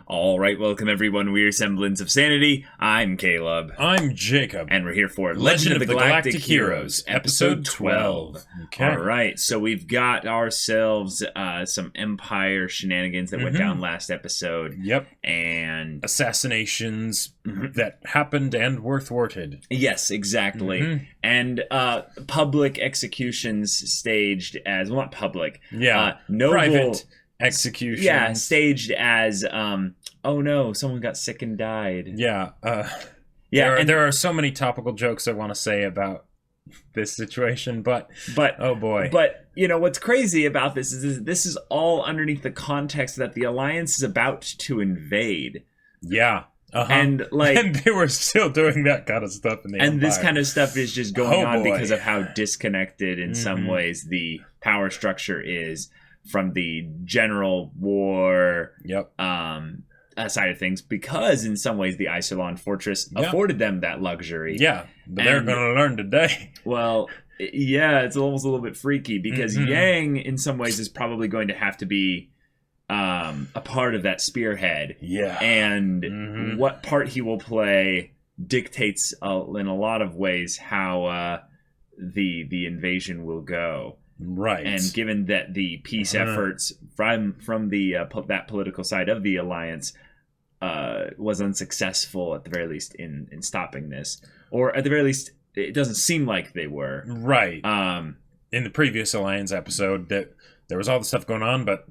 All right, welcome everyone. We're Semblance of Sanity. I'm Caleb. I'm Jacob. And we're here for Legend of the Galactic Heroes, Episode 12. Okay. All right, so we've got ourselves some Empire shenanigans that went down last episode. Yep. And assassinations that happened and were thwarted. yes, exactly. And public executions staged as, well, not public. Yeah. Noble Private executions. Yeah, staged as, oh no, someone got sick and died. Yeah. There are so many topical jokes I want to say about this situation, but oh boy. But, you know, what's crazy about this is this is all underneath the context that the Alliance is about to invade. Yeah. And like, and they were still doing that kind of stuff in the Empire. This kind of stuff is just going on boy. because of how disconnected in some ways the power structure is from the general war side of things, because in some ways the Isolon Fortress afforded them that luxury. Yeah, but they're going to learn today. Well, yeah, it's almost a little bit freaky because Yang in some ways is probably going to have to be a part of that spearhead. Yeah. And what part he will play dictates in a lot of ways how the invasion will go. Right. And given that the peace efforts from the that political side of the Alliance was unsuccessful, at the very least, in stopping this, or at the very least, it doesn't seem like they were. Right. In the previous Alliance episode, that there was all the stuff going on, but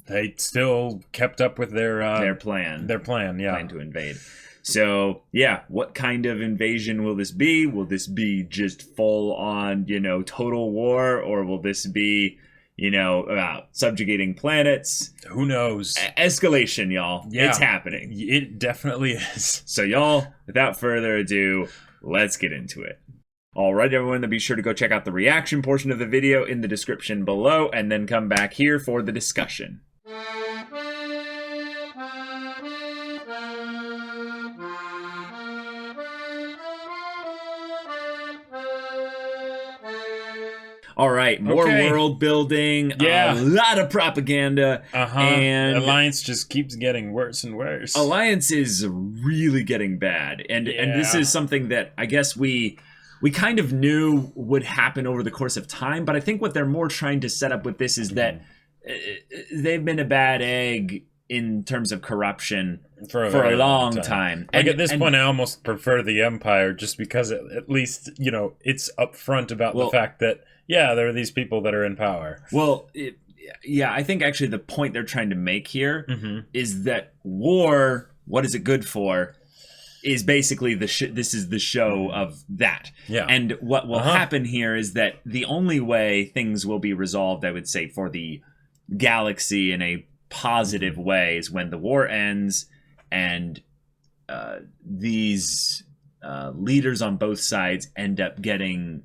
they still kept up with their plan. Their plan, yeah. Plan to invade. So, yeah, what kind of invasion will this be? Will this be just full on, total war? Or will this be, about subjugating planets? Who knows? Escalation, y'all. Yeah, it's happening. It definitely is. So, y'all, without further ado, let's get into it. All right, everyone, then be sure to go check out the reaction portion of the video in the description below, and then come back here for the discussion. All right, more world building, a lot of propaganda, and Alliance just keeps getting worse and worse. Alliance is really getting bad, and this is something that I guess we kind of knew would happen over the course of time, but I think what they're more trying to set up with this is that they've been a bad egg in terms of corruption for a long time. Like at this point, I almost prefer the Empire just because at least, it's upfront about the fact that, there are these people that are in power. Well, I think actually the point they're trying to make here is that war, what is it good for, is basically this is the show of that. Yeah. And what will happen here is that the only way things will be resolved, I would say, for the galaxy in a positive way is when the war ends and these leaders on both sides end up getting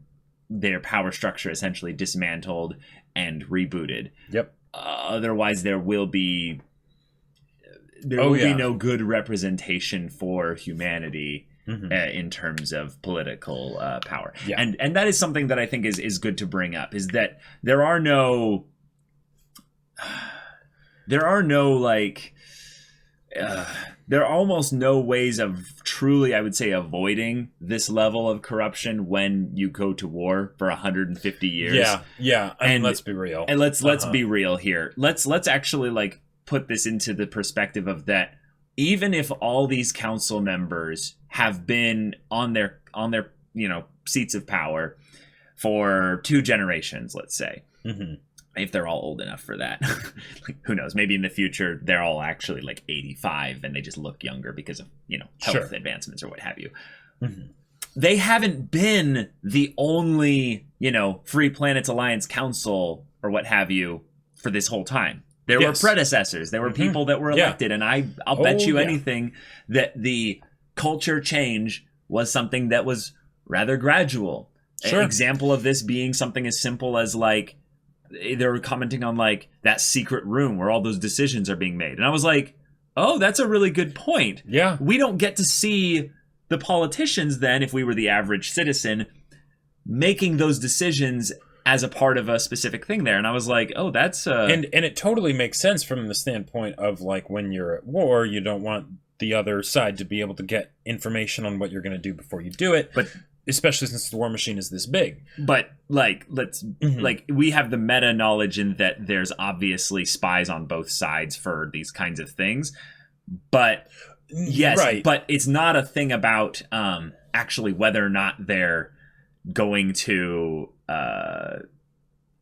their power structure essentially dismantled and rebooted. Yep. Otherwise, there will be no good representation for humanity in terms of political power. Yeah. And that is something that I think is good to bring up, is that there are almost no ways of truly, I would say, avoiding this level of corruption when you go to war for 150 years. Yeah. And let's be real. And let's be real here. Let's actually put this into the perspective of that. Even if all these council members have been on their seats of power for 2 generations, let's say. If they're all old enough for that. Who knows? Maybe in the future, they're all actually 85 and they just look younger because of, health advancements or what have you. They haven't been the only, Free Planets Alliance Council or what have you for this whole time. There were predecessors. There were people that were elected. And I'll bet you anything that the culture change was something that was rather gradual. An example of this being something as simple as they were commenting on that secret room where all those decisions are being made. And I was like, oh, that's a really good point. Yeah. We don't get to see the politicians then, if we were the average citizen, making those decisions as a part of a specific thing there. And I was like, oh, that's and it totally makes sense from the standpoint of like when you're at war, you don't want the other side to be able to get information on what you're going to do before you do it, but especially since the war machine is this big. But like like we have the meta knowledge in that there's obviously spies on both sides for these kinds of things, but yes, right. But it's not a thing about actually whether or not they're going to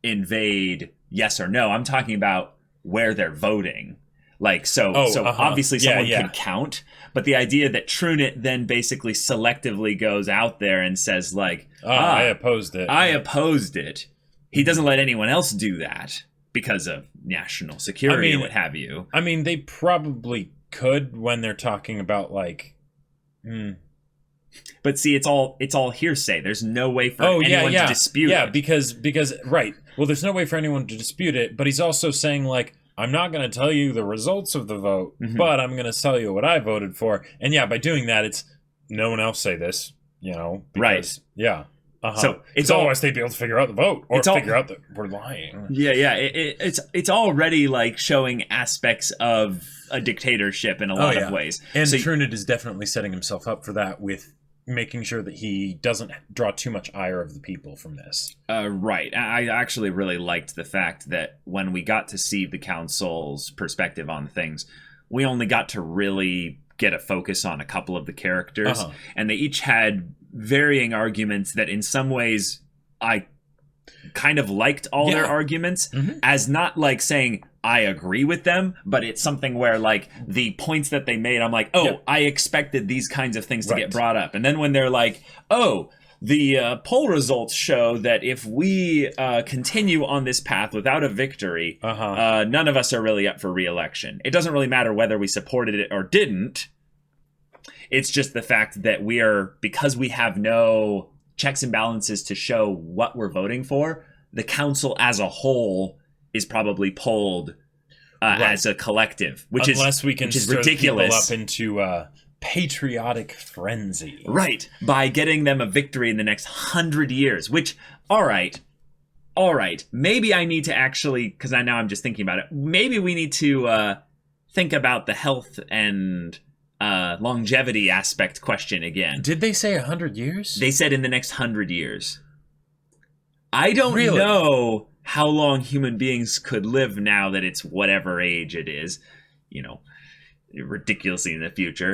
invade, yes or no. I'm talking about where they're voting. Like, so obviously someone could count, but the idea that TrueNet then basically selectively goes out there and says like, I opposed it. I opposed it. He doesn't let anyone else do that because of national security or what have you. I mean, they probably could when they're talking about like... But see, it's all hearsay. There's no way for anyone to dispute it. Yeah, because right. Well, there's no way for anyone to dispute it, but he's also saying like, I'm not going to tell you the results of the vote, but I'm going to tell you what I voted for. And yeah, by doing that, it's no one else say this, you know. Because, right. Yeah. So it's otherwise they'd be able to figure out the vote or figure out that we're lying. Yeah. It's already like showing aspects of a dictatorship in a lot of ways. And TrueNet is definitely setting himself up for that with making sure that he doesn't draw too much ire of the people from this. Right. I actually really liked the fact that when we got to see the council's perspective on things, we only got to really get a focus on a couple of the characters, and they each had varying arguments that in some ways I kind of liked all their arguments as not like saying I agree with them, but it's something where like the points that they made, I'm like, I expected these kinds of things to get brought up. And then when they're like, the poll results show that if we continue on this path without a victory, none of us are really up for re-election. It doesn't really matter whether we supported it or didn't. It's just the fact that because we have no checks and balances to show what we're voting for, the council as a whole is probably polled as a collective, which is ridiculous. People up into patriotic frenzy, right? By getting them a victory in the next 100 years. Which, all right, maybe I need to actually, because I know I'm just thinking about it. Maybe we need to think about the health and longevity aspect question again. Did they say 100 years? They said in the next 100 years. I don't know how long human beings could live now that it's whatever age it is, you know, ridiculously in the future.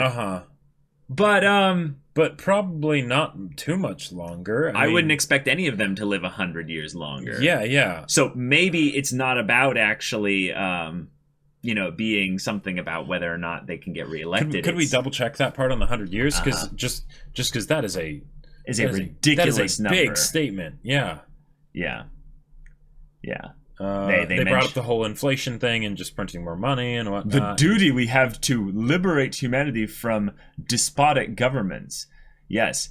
But probably not too much longer. I wouldn't expect any of them to live 100 years longer. Yeah. So maybe it's not about actually, being something about whether or not they can get reelected. Could we double check that part on the 100 years? Because just because that is a ridiculous number. Big statement. Yeah. They brought up the whole inflation thing and just printing more money and whatnot. The duty we have to liberate humanity from despotic governments. Yes.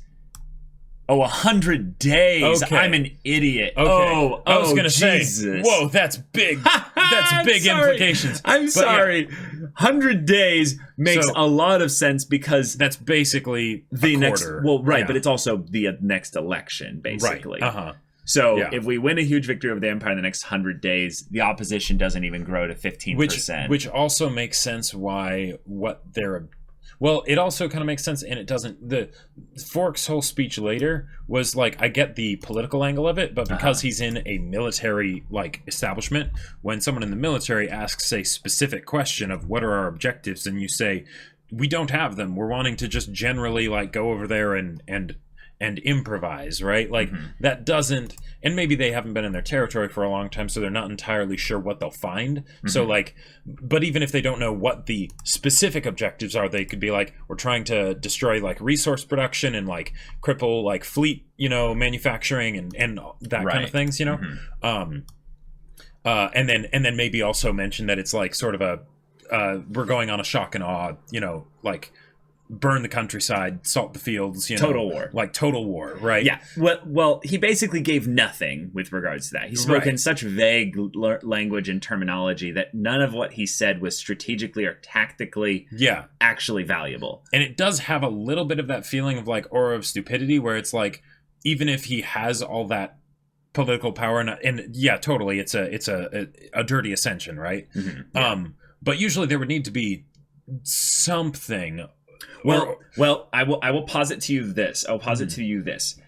100 days. Okay. I'm an idiot. Okay. I was going to say, whoa, that's big. That's big implications. I'm sorry. 100 days makes a lot of sense because that's basically the next. Well, right, but it's also the next election, basically. Right. So if we win a huge victory over the Empire in the next 100 days, the opposition doesn't even grow to 15%. Which also makes sense Well, it also kind of makes sense, and it doesn't. The Fork's whole speech later was like, I get the political angle of it, but because he's in a military establishment, when someone in the military asks a specific question of what are our objectives, and you say, we don't have them. We're wanting to just generally go over there and improvise, right? That doesn't, and maybe they haven't been in their territory for a long time, so they're not entirely sure what they'll find. So but even if they don't know what the specific objectives are, they could be we're trying to destroy resource production and cripple fleet, manufacturing and that kind of things, and then maybe also mention that it's sort of a we're going on a shock and awe, burn the countryside, salt the fields, total war. Total war, right? Yeah. Well, he basically gave nothing with regards to that. He spoke in such vague language and terminology that none of what he said was strategically or tactically actually valuable. And it does have a little bit of that feeling of aura of stupidity, where it's even if he has all that political power, and yeah, totally, it's a dirty ascension, right? But usually there would need to be something. Well, I will posit to you this. I'll posit to you this.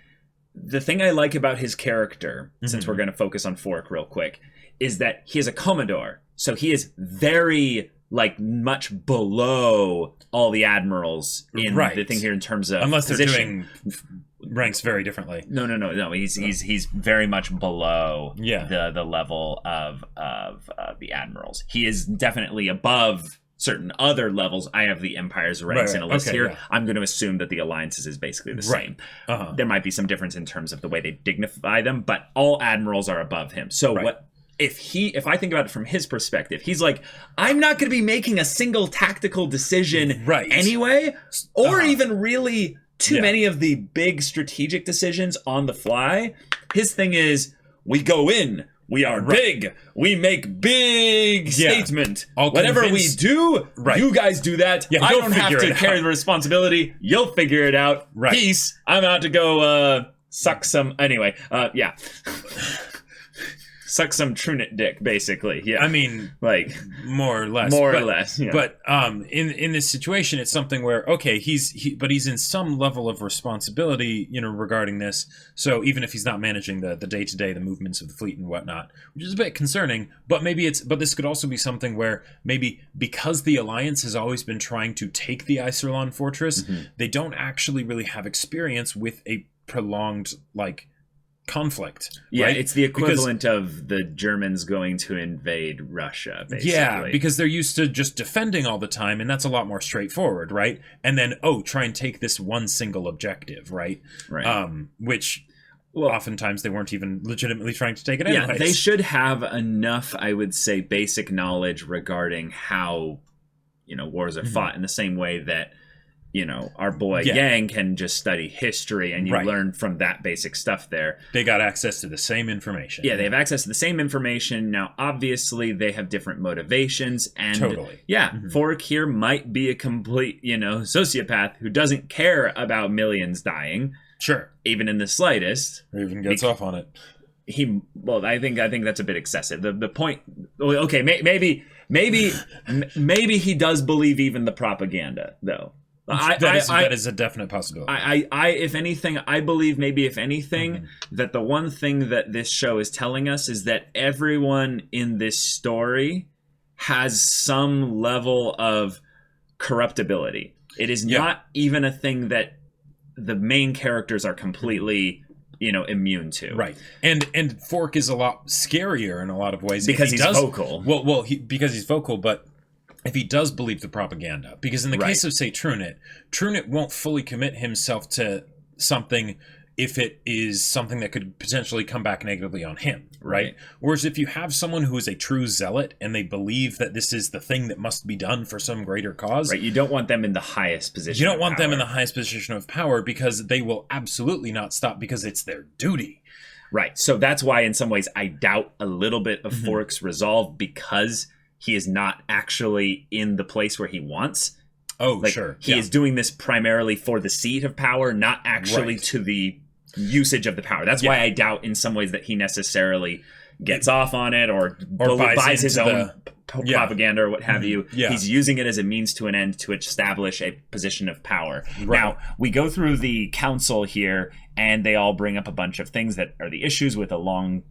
The thing I like about his character, since we're going to focus on Fork real quick, is that he is a Commodore. So he is very, like, much below all the admirals in the thing here in terms of unless they're position. doing ranks very differently. No. He's very much below Yeah. the level of the admirals. He is definitely above certain other levels. I have the Empire's ranks in a list here. Yeah. I'm going to assume that the Alliances is basically the same. There might be some difference in terms of the way they dignify them, but all admirals are above him. So what if I think about it from his perspective, he's like, I'm not going to be making a single tactical decision anyway, or even really too many of the big strategic decisions on the fly. His thing is, we go in, we are big, we make big statement. Whatever we do, you guys do that. I don't have to carry the responsibility. You'll figure it out. Peace. I'm out to go suck some. Anyway, suck some Trunit dick, basically. Yeah, I mean, like more or less. Yeah. But in this situation, it's something where he's in some level of responsibility, regarding this. So even if he's not managing the day-to-day, the movements of the fleet and whatnot, which is a bit concerning. But but this could also be something where maybe because the Alliance has always been trying to take the Iserlon fortress, they don't actually really have experience with a prolonged conflict. Yeah, it's the equivalent of the Germans going to invade Russia, basically. Yeah, because they're used to just defending all the time, and that's a lot more straightforward, right? And then, try and take this one single objective, right? Which oftentimes they weren't even legitimately trying to take it anyways. Yeah, they should have enough, I would say, basic knowledge regarding how, wars are fought in the same way that our boy Yang can just study history and you learn from that basic stuff there. They got access to the same information. Yeah, they have access to the same information. Now, obviously, they have different motivations. And Fork here might be a complete, sociopath who doesn't care about millions dying. Sure. Even in the slightest. Or even gets off on it. I think that's a bit excessive. The point, okay, maybe he does believe even the propaganda, though. That is a definite possibility. If anything, I believe that the one thing that this show is telling us is that everyone in this story has some level of corruptibility. It is not even a thing that the main characters are completely, immune to. Right. And Fork is a lot scarier in a lot of ways because he's vocal. Because he's vocal, but if he does believe the propaganda, because in the case of, say, Trunit won't fully commit himself to something if it is something that could potentially come back negatively on him, right? Whereas if you have someone who is a true zealot and they believe that this is the thing that must be done for some greater cause. Right, you don't want them in the highest position. You don't want them in the highest position of power because they will absolutely not stop because it's their duty. Right, so that's why in some ways I doubt a little bit of Fork's resolve because he is not actually in the place where he wants. Sure. He is doing this primarily for the seat of power, not actually to the usage of the power. That's why I doubt in some ways that he necessarily gets off on it or buys his own propaganda or what have you. Yeah. He's using it as a means to an end to establish a position of power. Right. Now, we go through the council here, and they all bring up a bunch of things that are the issues with a long,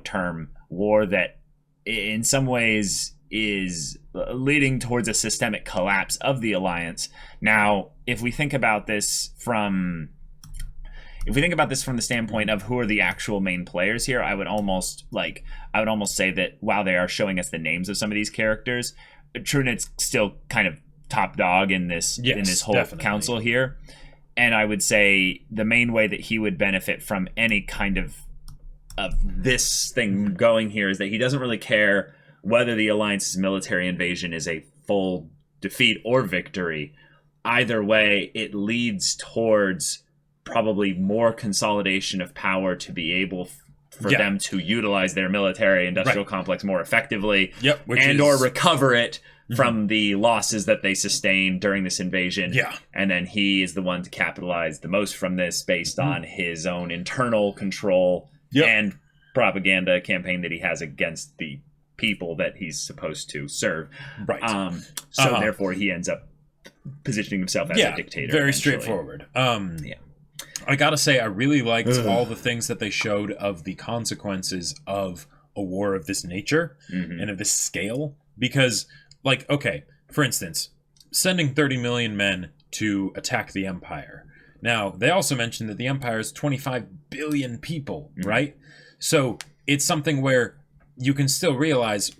term war that in some ways is leading towards a systemic collapse of the Alliance. Now, if we think about this from the standpoint of who are the actual main players here, I would almost say that while they are showing us the names of some of these characters, Trunit's still kind of top dog in this whole council here. And I would say the main way that he would benefit from any kind of this thing going here is that he doesn't really care whether the Alliance's military invasion is a full defeat or victory. Either way, it leads towards probably more consolidation of power to be able for them to utilize their military industrial complex more effectively or recover it from the losses that they sustained during this invasion. Yeah. And then he is the one to capitalize the most from this based on his own internal control and propaganda campaign that he has against the people that he's supposed to serve. Right. So therefore he ends up positioning himself as a dictator. Very eventually. straightforward. I gotta say, I really liked all the things that they showed of the consequences of a war of this nature and of this scale. Because, like, okay, for instance, sending 30 million men to attack the Empire. Now, they also mentioned that the Empire is 25 billion people, right? So it's something where you can still realize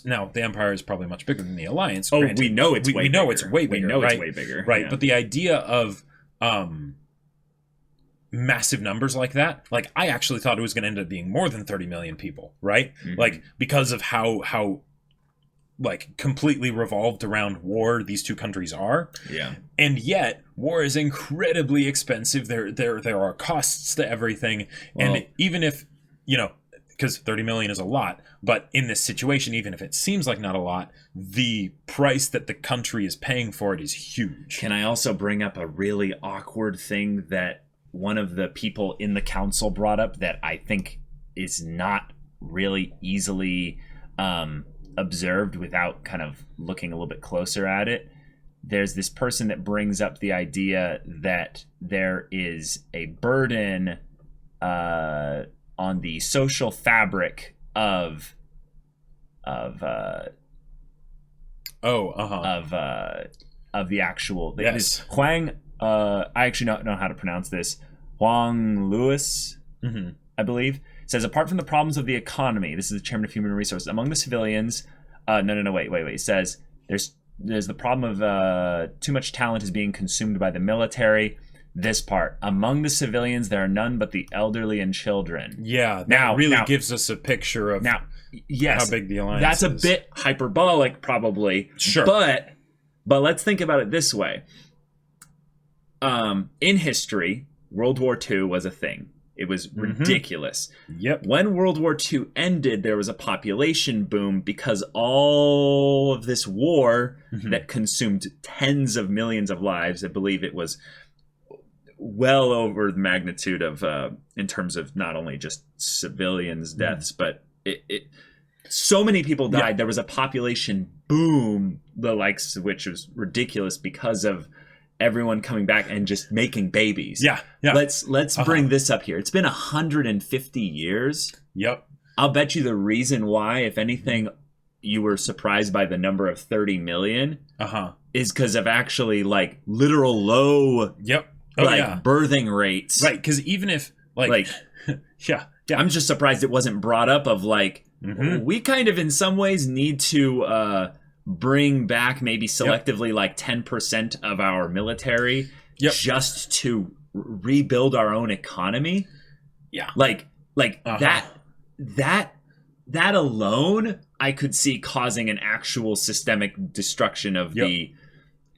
now the Empire is probably much bigger than the Alliance. Oh, granted. we know it's way bigger. It's way bigger. We know right? it's way bigger. Right. Yeah. But the idea of massive numbers like that, like, I actually thought it was going to end up being more than 30 million people, right? Like, because of how like completely revolved around war these two countries are. Yeah. And yet war is incredibly expensive. There are costs to everything. Well, and even if, because 30 million is a lot, but in this situation, even if it seems like not a lot, the price that the country is paying for it is huge. Can I also bring up a really awkward thing that one of the people in the council brought up that I think is not really easily observed without kind of looking a little bit closer at it? There's this person that brings up the idea that there is a burden on the social fabric of the actual. Yes. Huang. I actually don't know how to pronounce this. Huang Lewis, I believe, says, apart from the problems of the economy, this is the chairman of Human Resources, among the civilians. Wait. It says there's the problem of too much talent is being consumed by the military. This part, among the civilians, there are none but the elderly and children. Yeah, that really gives us a picture of how big the alliance is. That's a bit hyperbolic, probably. Sure. But let's think about it this way. In history, World War II was a thing. It was ridiculous. Yep. When World War II ended, there was a population boom because all of this war that consumed tens of millions of lives. I believe it was well over the magnitude of, in terms of not only just civilians' deaths, but so many people died. Yeah. There was a population boom, the likes of which was ridiculous because of everyone coming back and just making babies. Yeah. Let's bring this up here. It's been 150 years. Yep. I'll bet you the reason why, if anything, you were surprised by the number of 30 million is because of actually like literal low birthing rates. Right, because even if like yeah. I'm just surprised it wasn't brought up of like we kind of in some ways need to bring back maybe selectively like 10% of our military just to rebuild our own economy. Yeah. Like that alone I could see causing an actual systemic destruction of the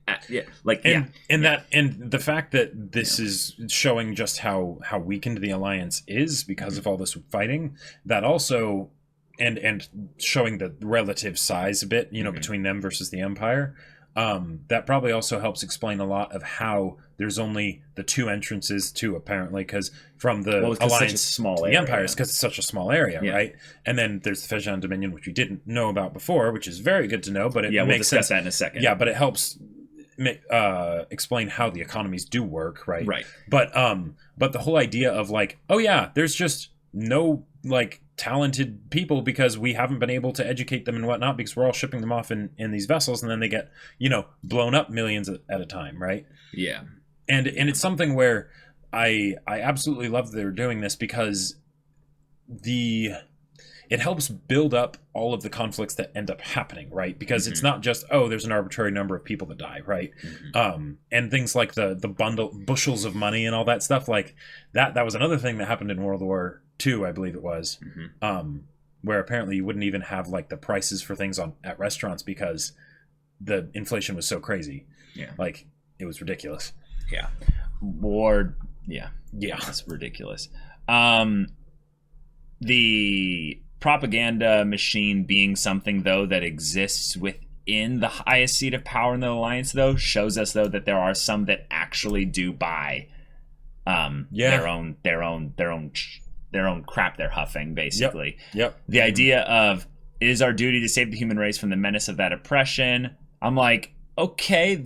and the fact that this is showing just how weakened the alliance is because of all this fighting, that also and showing the relative size a bit, between them versus the Empire, that probably also helps explain a lot of how there's only the two entrances to, apparently, because from the Alliance to the Empire is because it's such a small area, right? And then there's the Fejan Dominion, which we didn't know about before, which is very good to know, but it makes we'll discuss sense. That in a second. Yeah, but it helps explain how the economies do work, right? Right. But the whole idea of like, oh yeah, there's just no like talented people because we haven't been able to educate them and whatnot because we're all shipping them off in these vessels and then they get blown up millions at a time, right? Yeah. And it's something where I absolutely love that they're doing this because it helps build up all of the conflicts that end up happening, right? Because it's not just, there's an arbitrary number of people that die, right? And things like the bushels of money and all that stuff, like that was another thing that happened in World War II, I believe it was, where apparently you wouldn't even have like the prices for things at restaurants because the inflation was so crazy. Yeah. Like it was ridiculous. Yeah. That's ridiculous. The propaganda machine being something, though, that exists within the highest seat of power in the alliance, though, shows us, though, that there are some that actually do buy their own crap they're huffing, basically. Yep. The idea of, it is our duty to save the human race from the menace of that oppression. I'm like, okay,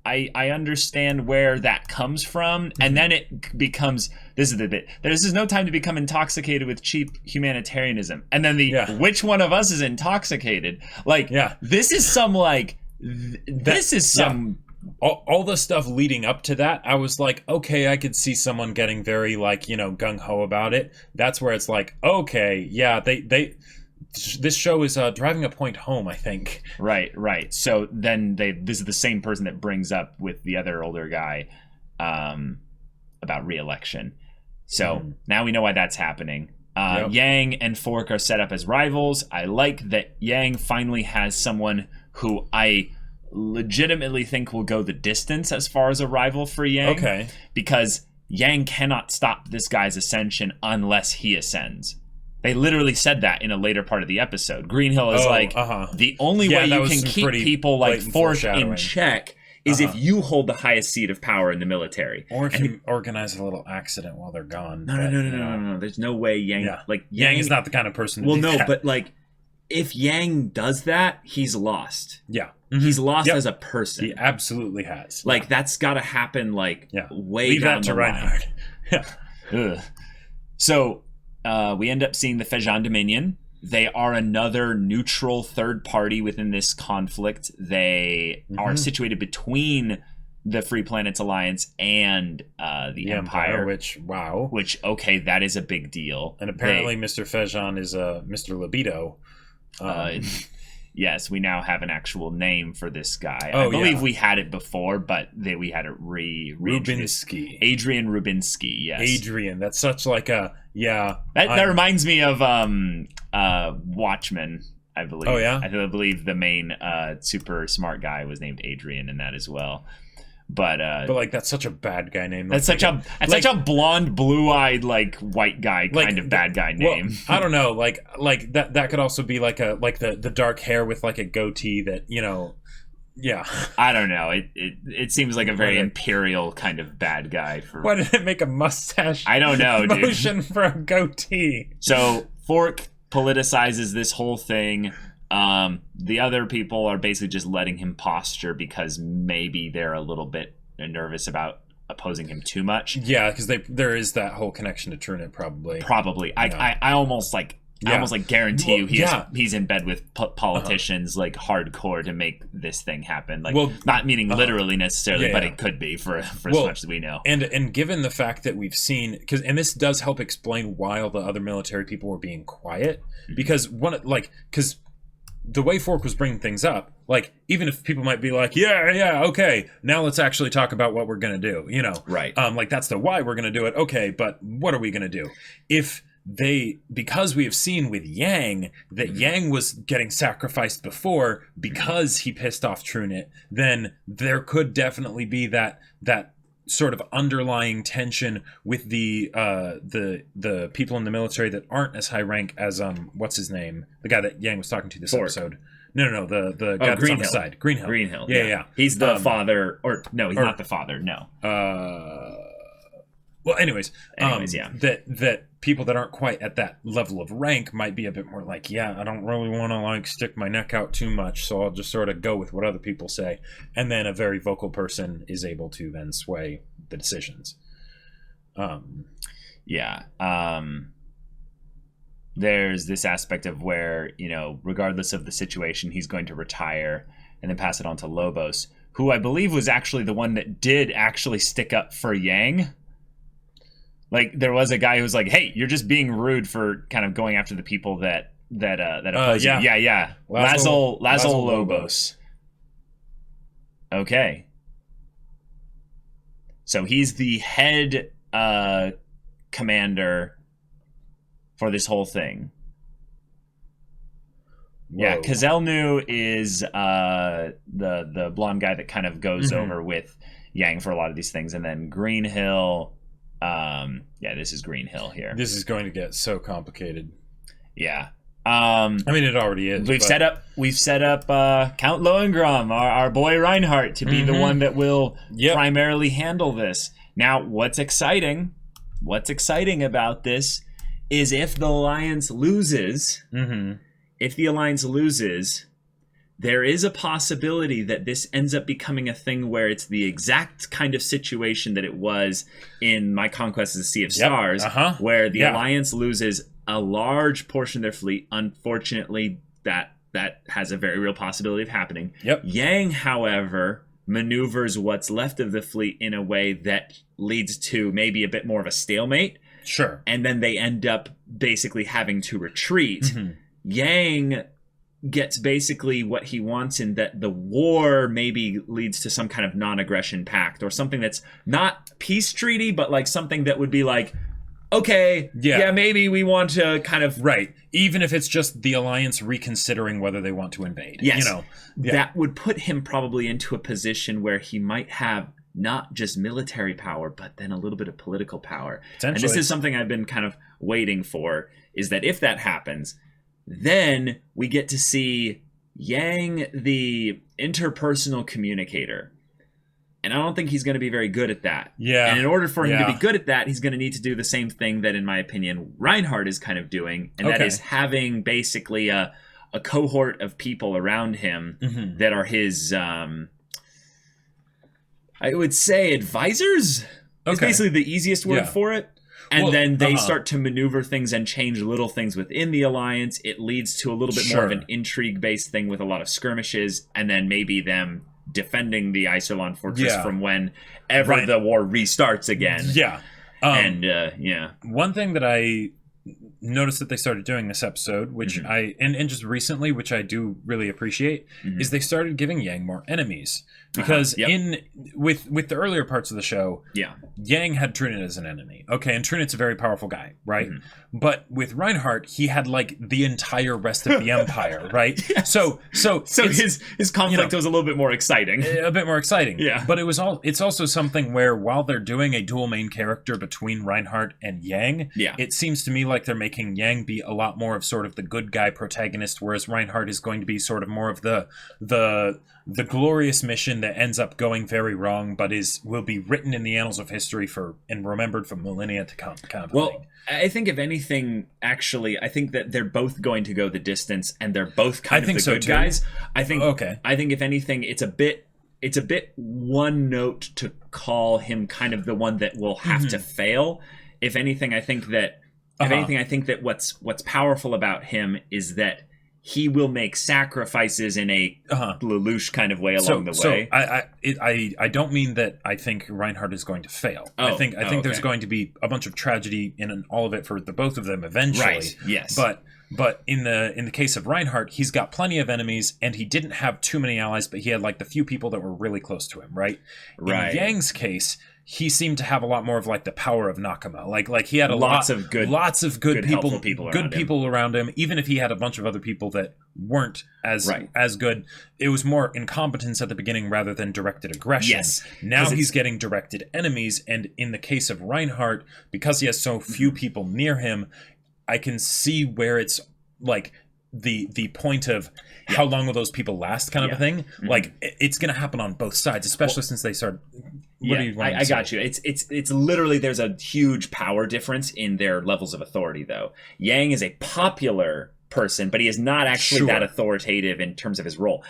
I understand where that comes from. And then it becomes, this is the bit, this is no time to become intoxicated with cheap humanitarianism. And then which one of us is intoxicated? Like, this is some, like, this is some... All the stuff leading up to that, I was like, okay, I could see someone getting very, like, you know, gung-ho about it. That's where it's like, okay, yeah, this show is driving a point home, I think. Right. So then this is the same person that brings up with the other older guy about re-election. So now we know why that's happening. Yang and Fork are set up as rivals. I like that Yang finally has someone who I legitimately think will go the distance as far as a rival for Yang. Okay. Because Yang cannot stop this guy's ascension unless he ascends. They literally said that in a later part of the episode. Greenhill is the only way you can keep people like Fork in check is if you hold the highest seat of power in the military. Or if you organize a little accident while they're gone. No. There's no way Yang... Yeah. Like, Yang is not the kind of person to do that. But like, if Yang does that, he's lost. Yeah. He's lost as a person. He absolutely has. Like, that's got to happen, like, way Leave down that to the line. Reinhardt. Yeah. So, we end up seeing the Fejan Dominion. They are another neutral third party within this conflict. They are situated between the Free Planets Alliance and the Empire. Which, okay, that is a big deal. And apparently Mr. Fejan is Mr. Libido. Yes, we now have an actual name for this guy. I believe we had it before, but we had it Rubinsky. Adrian Rubinsky, yes. Adrian, that's such like a, That reminds me of Watchmen, I believe. Oh, yeah? I believe the main super smart guy was named Adrian in that as well. But like, that's such a bad guy name. That's such a blonde, blue-eyed, like white guy kind of bad guy name. Well, I don't know, like that could also be like the dark hair with like a goatee that, you know, I don't know. It seems like a very imperial kind of bad guy. Why did it make a mustache? I don't know, dude. Motion for a goatee. So Fork politicizes this whole thing. The other people are basically just letting him posture because maybe they're a little bit nervous about opposing him too much. Yeah, because there is that whole connection to Trunit, probably. I almost guarantee you he's in bed with politicians like hardcore to make this thing happen. Like, not meaning literally necessarily, but it could be for as much as we know. And given the fact that we've seen, and this does help explain why all the other military people were being quiet, because the way Fork was bringing things up, like, even if people might be like, okay, now let's actually talk about what we're going to do, you know? Right. Like, that's the why we're going to do it. Okay, but what are we going to do? Because we have seen with Yang that Yang was getting sacrificed before because he pissed off Trunit, then there could definitely be that sort of underlying tension with the people in the military that aren't as high rank as what's his name, the guy that Yang was talking to this episode. No, the guy that's on the side, Greenhill. Yeah. He's the father, or no, he's not the father. No. Well, anyways, yeah. That people that aren't quite at that level of rank might be a bit more like, I don't really want to like stick my neck out too much, so I'll just sort of go with what other people say. And then a very vocal person is able to then sway the decisions. There's this aspect of where, you know, regardless of the situation, he's going to retire and then pass it on to Lobos, who I believe was actually the one that did actually stick up for Yang. Like, there was a guy who was like, "Hey, you're just being rude for kind of going after the people that oppose you." Yeah. Lazlo Lobos. Okay. So he's the head commander for this whole thing. Whoa. Yeah, Kazelnu is the blonde guy that kind of goes over with Yang for a lot of these things, and then Greenhill. This is Greenhill here. This is going to get so complicated. Yeah. I mean, it already is. We've set up Count Lohengram, our boy Reinhardt, to be the one that will primarily handle this. Now, what's exciting what's exciting about this is if the alliance loses, there is a possibility that this ends up becoming a thing where it's the exact kind of situation that it was in My Conquest of the Sea of Stars, where the alliance loses a large portion of their fleet. Unfortunately, that has a very real possibility of happening. Yang, however, maneuvers what's left of the fleet in a way that leads to maybe a bit more of a stalemate. Sure. And then they end up basically having to retreat. Yang gets basically what he wants in that the war maybe leads to some kind of non-aggression pact or something that's not peace treaty, but like something that would be like, okay, maybe we want to kind of... Right. Even if it's just the alliance reconsidering whether they want to invade. Yes. That would put him probably into a position where he might have not just military power, but then a little bit of political power. And this is something I've been kind of waiting for, is that if that happens, then we get to see Yang, the interpersonal communicator. And I don't think he's going to be very good at that. And in order for him to be good at that, he's going to need to do the same thing that, in my opinion, Reinhardt is kind of doing. And that is having basically a cohort of people around him that are his, I would say, advisors. Is basically the easiest word for it. And then they start to maneuver things and change little things within the alliance. It leads to a little bit more of an intrigue-based thing with a lot of skirmishes. And then maybe them defending the Iserlohn fortress from whenever the war restarts again. One thing that I noticed that they started doing this episode, which and just recently, which I do really appreciate, is they started giving Yang more enemies. Because with the earlier parts of the show, Yang had Trunit as an enemy. Okay, and Trunit's a very powerful guy, right? But with Reinhardt, he had like the entire rest of the empire, right? So his conflict was a little bit more exciting. A bit more exciting. But it's also something where while they're doing a dual main character between Reinhardt and Yang, it seems to me like they're making Yang be a lot more of sort of the good guy protagonist, whereas Reinhardt is going to be sort of more of the glorious mission that ends up going very wrong, but will be written in the annals of history and remembered for millennia to come. Kind of thing. I think if anything, actually, I think that they're both going to go the distance, and they're both kind of the good guys. I think if anything, it's a bit one note to call him kind of the one that will have to fail. If anything, I think that what's powerful about him is that he will make sacrifices in a Lelouch kind of way along the way. I don't mean that I think Reinhardt is going to fail. I think there's going to be a bunch of tragedy in all of it for the both of them eventually. Right. Yes. But in the case of Reinhardt, he's got plenty of enemies, and he didn't have too many allies, but he had like the few people that were really close to him. Right. In Yang's case, he seemed to have a lot more of like the power of Nakama. Like he had lots of good people around him. Even if he had a bunch of other people that weren't as good, it was more incompetence at the beginning rather than directed aggression. Yes. Now he's getting directed enemies, and in the case of Reinhardt, because he has so few people near him, I can see where it's like the point of how long will those people last kind of a thing. Like it's going to happen on both sides, especially since they started. What do you want to say? Got you. It's literally, there's a huge power difference in their levels of authority, though. Yang is a popular person, but he is not actually that authoritative in terms of his role.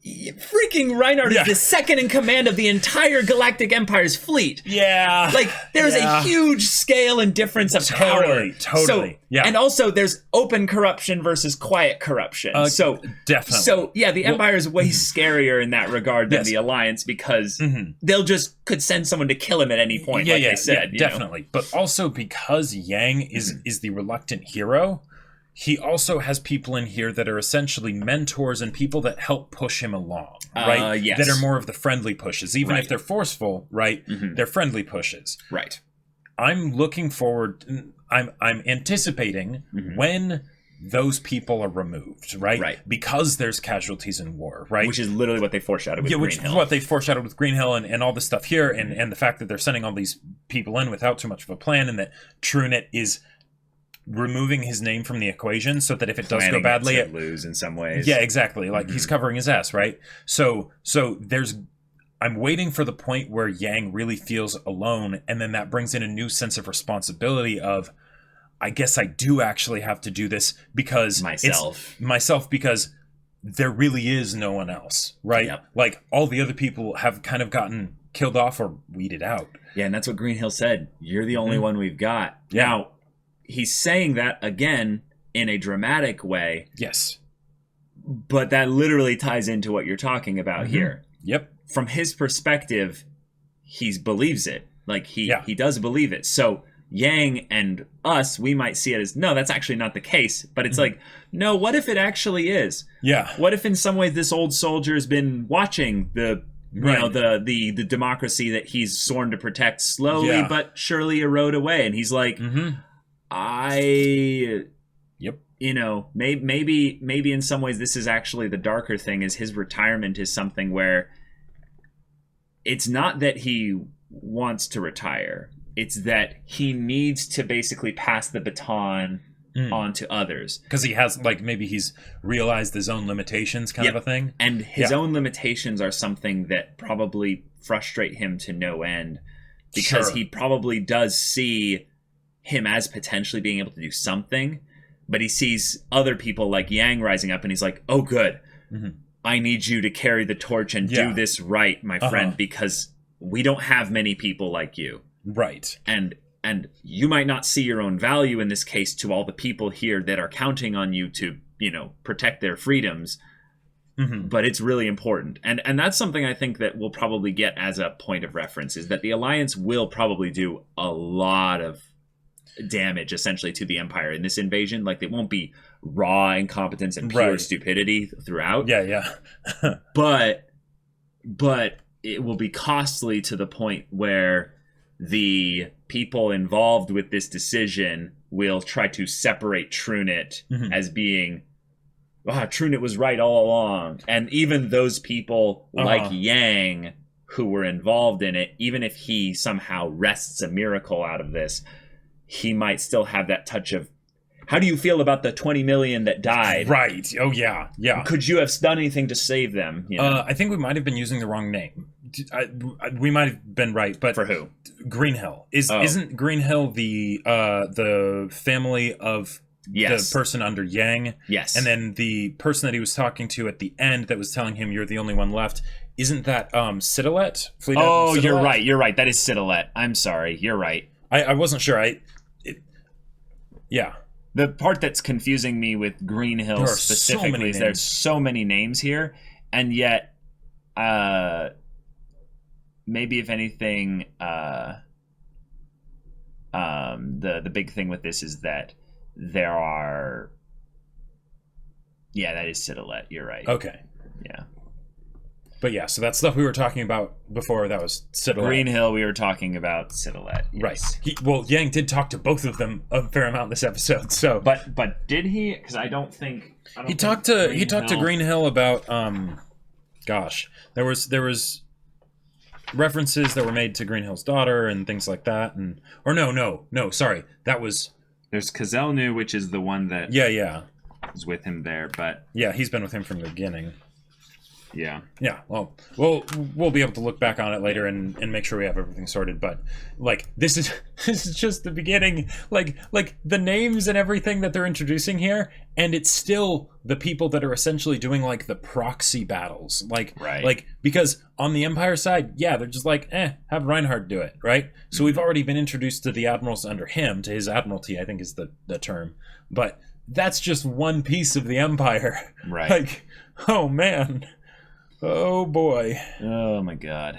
Freaking Reinhardt is the second in command of the entire Galactic Empire's fleet. Like, there's a huge scale and difference of power. Totally. And also, there's open corruption versus quiet corruption. Definitely. So, the Empire is way scarier in that regard than the Alliance, because they'll could send someone to kill him at any point, like they said. Definitely. But also, because Yang is the reluctant hero, he also has people in here that are essentially mentors and people that help push him along, right? That are more of the friendly pushes. Even if they're forceful, right? They're friendly pushes. Right. I'm looking forward... I'm anticipating when those people are removed, right? Because there's casualties in war, right? Which is literally what they foreshadowed with Greenhill. Which is what they foreshadowed with Greenhill and all this stuff here, and the fact that they're sending all these people in without too much of a plan, and that Trunit is removing his name from the equation so that if it does go badly, it lose in some ways. Yeah, exactly. Like he's covering his ass, right? So there's I'm waiting for the point where Yang really feels alone, and then that brings in a new sense of responsibility of, I guess I do actually have to do this because myself because there really is no one else, right? Yep. Like all the other people have kind of gotten killed off or weeded out. Yeah, and that's what Greenhill said. You're the only one we've got. Yeah. Now, he's saying that again in a dramatic way. Yes. But that literally ties into what you're talking about here. Yep. From his perspective, he believes it. Like he does believe it. So Yang and us, we might see it as, no, that's actually not the case. But it's like, no, what if it actually is? Yeah. What if in some way this old soldier's been watching the the democracy that he's sworn to protect slowly but surely erode away, and he's like, you know, maybe in some ways this is actually the darker thing, is his retirement is something where it's not that he wants to retire, it's that he needs to basically pass the baton on to others. Because he has, like, maybe he's realized his own limitations kind of a thing. And his own limitations are something that probably frustrate him to no end, because he probably does see him as potentially being able to do something, but he sees other people like Yang rising up and he's like, oh, good. I need you to carry the torch and do this right, my friend, because we don't have many people like you. Right. And you might not see your own value in this case to all the people here that are counting on you to, you know, protect their freedoms. But it's really important. And that's something I think that we'll probably get as a point of reference, is that the Alliance will probably do a lot of damage essentially to the Empire in this invasion. Like, it won't be raw incompetence and pure stupidity throughout. But it will be costly to the point where the people involved with this decision will try to separate Trunit as being, Trunit was right all along. And even those people like Yang who were involved in it, even if he somehow wrests a miracle out of this, he might still have that touch of, how do you feel about the 20 million that died? Right. Oh, yeah. Yeah. Could you have done anything to save them? You know? I think we might have been using the wrong name. We might have been right, but for who? Greenhill. Isn't Greenhill the family of the person under Yang? Yes. And then the person that he was talking to at the end that was telling him, you're the only one left, isn't that Sidolet? Oh, Sidolet? You're right. That is Sidolet. I'm sorry. You're right. I wasn't sure. Yeah. The part that's confusing me with Greenhill specifically is there's so many names here, and yet, maybe if anything, the big thing with this is that there are, that is Sidolet. You're right. Okay. Yeah. But yeah, so that stuff we were talking about before, that was Sidolet. Greenhill, we were talking about Sidolet. Yes. Right. Yang did talk to both of them a fair amount this episode. So, but did he? Because I don't think he talked to Greenhill about there was references that were made to Greenhill's daughter and things like that, sorry, that was there's Kazelnu, which is the one that is with him there, but he's been with him from the beginning. Yeah. Well, we'll be able to look back on it later and make sure we have everything sorted. But like, this is just the beginning. Like the names and everything that they're introducing here, and it's still the people that are essentially doing like the proxy battles. Like because on the Empire side, they're just like, have Reinhardt do it, right? So we've already been introduced to the admirals under him, to his admiralty, I think is the term. But that's just one piece of the Empire, right? Like, oh man. Oh boy. Oh my god.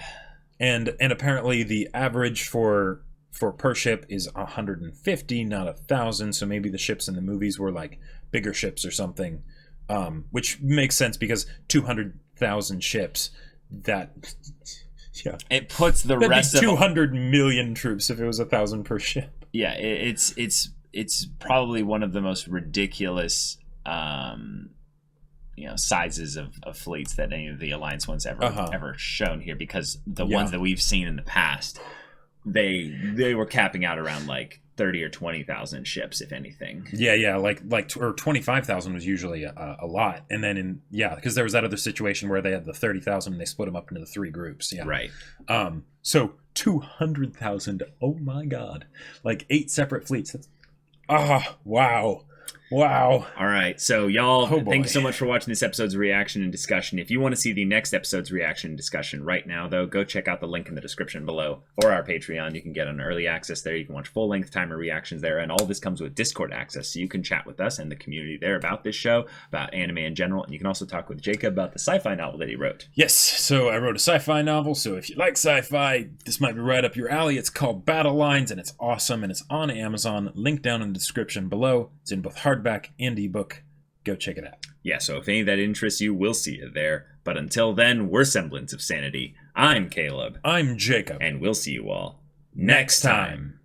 And apparently the average for per ship is 150, not 1,000, so maybe the ships in the movies were like bigger ships or something. Which makes sense because 200,000 ships, it puts the that'd rest be of 200 million troops if it was 1,000 per ship. Yeah, it's probably one of the most ridiculous sizes of fleets that any of the Alliance ones ever shown here, because the ones that we've seen in the past, they were capping out around like 30 or 20,000 ships, if anything. Yeah, like or 25,000 was usually a lot, and then because there was that other situation where they had the 30,000 and they split them up into the 3 groups. Yeah, Right. So 200,000. Oh my God, like 8 separate fleets. That's wow. All right. So, y'all, thank you so much for watching this episode's reaction and discussion. If you want to see the next episode's reaction and discussion right now, though, go check out the link in the description below or our Patreon. You can get an early access there. You can watch full-length timer reactions there. And all this comes with Discord access. So you can chat with us and the community there about this show, about anime in general. And you can also talk with Jacob about the sci-fi novel that he wrote. Yes. So I wrote a sci-fi novel. So if you like sci-fi, this might be right up your alley. It's called Battle Lines, and it's awesome. And it's on Amazon. Link down in the description below. It's in both hardback and ebook. Go check it out. Yeah, so if any of that interests you, we'll see you there. But until then, we're Semblance of Sanity. I'm Caleb. I'm Jacob. And we'll see you all next time.